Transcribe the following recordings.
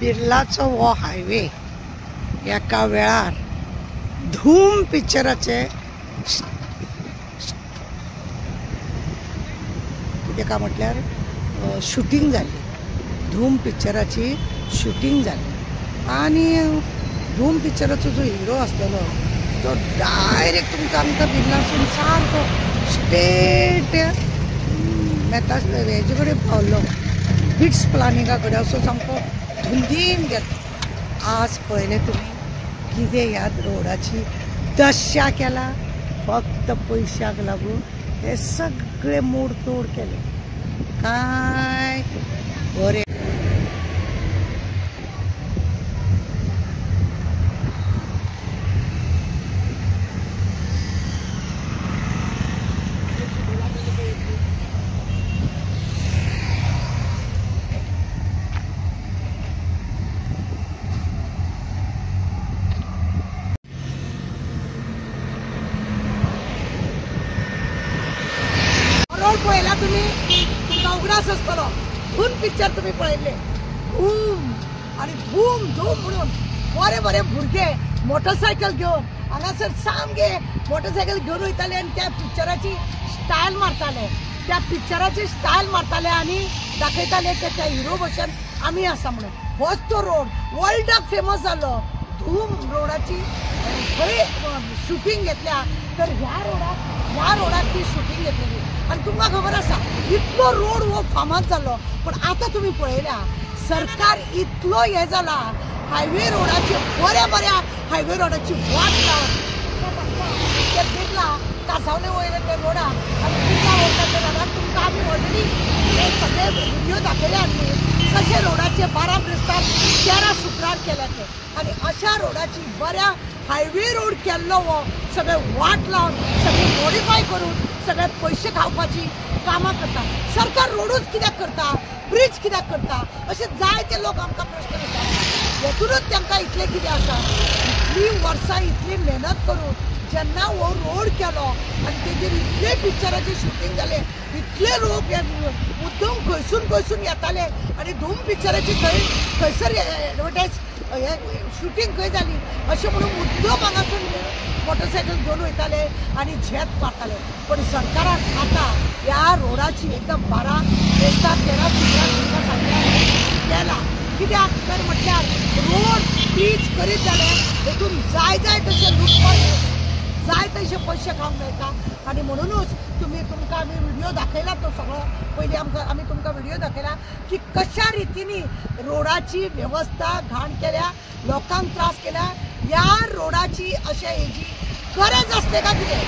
बिर्लाचो वो हायवे एका वेळार धूम पिक्चराचे कितें काय म्हटल्यार शूटिंग जाली। धूम पिक्चराची शूटिंग जाली आनी धूम पिक्चराचो जो हिरो आसलेलो तो डायरेक्ट तुमकां आमकां बिर्लासून सारको स्ट्रेट हेजे कडेन पावलो, बिट्स प्लानिंगा कडेन असो सामको धुंदीन गेलो। आज पळयलें तुमी कितें ह्या रोडाची दशा केला, फक्त पयशाक लागून हे सगळे मोडतोड केले। काय बरें पळयला तुम्ही, तुमकां उगडास आसतलो। धूम पिक्चर तुम्ही पळयले, धूम आनी धूम धूम म्हणून बरे बरे भुरगे मोटरसायकल घेवन हांगासर सामके मोटरसायकल घेवन वयताले आनी त्या पिक्चराची स्टायल मारताले, त्या पिक्चराची स्टायल मारताले आनी दाखयताले की त्या हिरो भशेन आमी आसा म्हणून। होच तो रोड वर्ल्डाक फेमस जालो। धूम रोडाची खंय शूटिंग घेतल्या तर ह्या रोडाक ती शूटिंग घेतलेली। आणि तुमकां खबर आसा इतलो रोड हो फामाद जालो, पण आता तुम्ही पळयल्या सरकार इतलो हे जाला हायवे रोडाची बऱ्या हायवे रोडाची वाट लावन ते बिर्ला कासावले वयले ते रोडा आनी बिर्ला वयता ते रोडाक तुमकां आमी ऑलरेडी हे सगळे व्हिडिओ दाखयले आमी कशे रोडाचे 12 ब्रिस्तार 13 शुक्रार केले ते। आणि अशा रोडाची बऱ्या हायवे रोड केल्लो हो सगळे वाट लावन सगळे मॉडिफाय करून सगळे पैसे खावपाची कामां करता। सरकार रोडूच कित्याक करता, ब्रिज कित्याक करता, असे जायते लोक आमकां प्रश्न विचारतात। हेतूनच तांकां इतले कितें आसा, इतली वर्सां इतली मेहनत करून जेन्ना हो रोड केलो आनी तेजेर इतले पिक्चराचे शूटिंग जाले, इतले लोक मुद्दम खंयसून येताले आनी धूम पिक्चराची खंयसर एडवर्टायज शूटिंग खंय जाली अशें म्हणून मुद्दम हांगासून मोटरसायकल घेवन वयताले आनी झेत मारताले। पण सरकारान आता ह्या रोडाची एकदम 12 ब्रिस्तार 13 शुक्रार केला। कित्याक तर म्हटल्यार रोड ब्रिज करीत जाल्यार हेतून जाय तशे लुटपाट जाय तशे पैसे खावंक मेळटा। आनी म्हणूनच तुमकां आमी व्हिडिओ दाखयला तो सगळो पयलीं आमी तुमकां व्हिडिओ दाखयला की कशा रितीनी रोडाची वेवस्था घाण केल्या, लोकांक त्रास केल्या। ह्या रोडाची अशे हेजी गरज असते का कितें,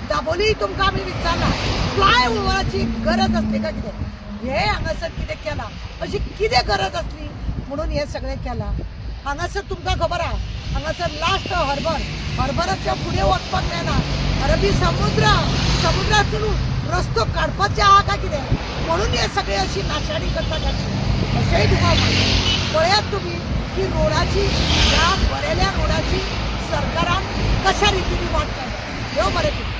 दाबोली तुमकां आमी विचारला फ्लायओवराची गरज असते का कितें, हे हांगासर कितें केला, अशी कितें गरज असली म्हणून हे सगळें केला। हांगासर तुमकां खबर आहा हांगासर लास्ट हर्बराच्या फुडें वचपाक मेळना, अरबी समुद्रातून रस्तो काडपाचे आहा काय कितें म्हणून हे सगळे अशी नाशाडी करता काय अशेंय तुका पळयात तुम्ही की रोडाची ह्या बरेल्या रोडाची सरकारान कशा रितीने वाट काडटा। देव बरें करूं।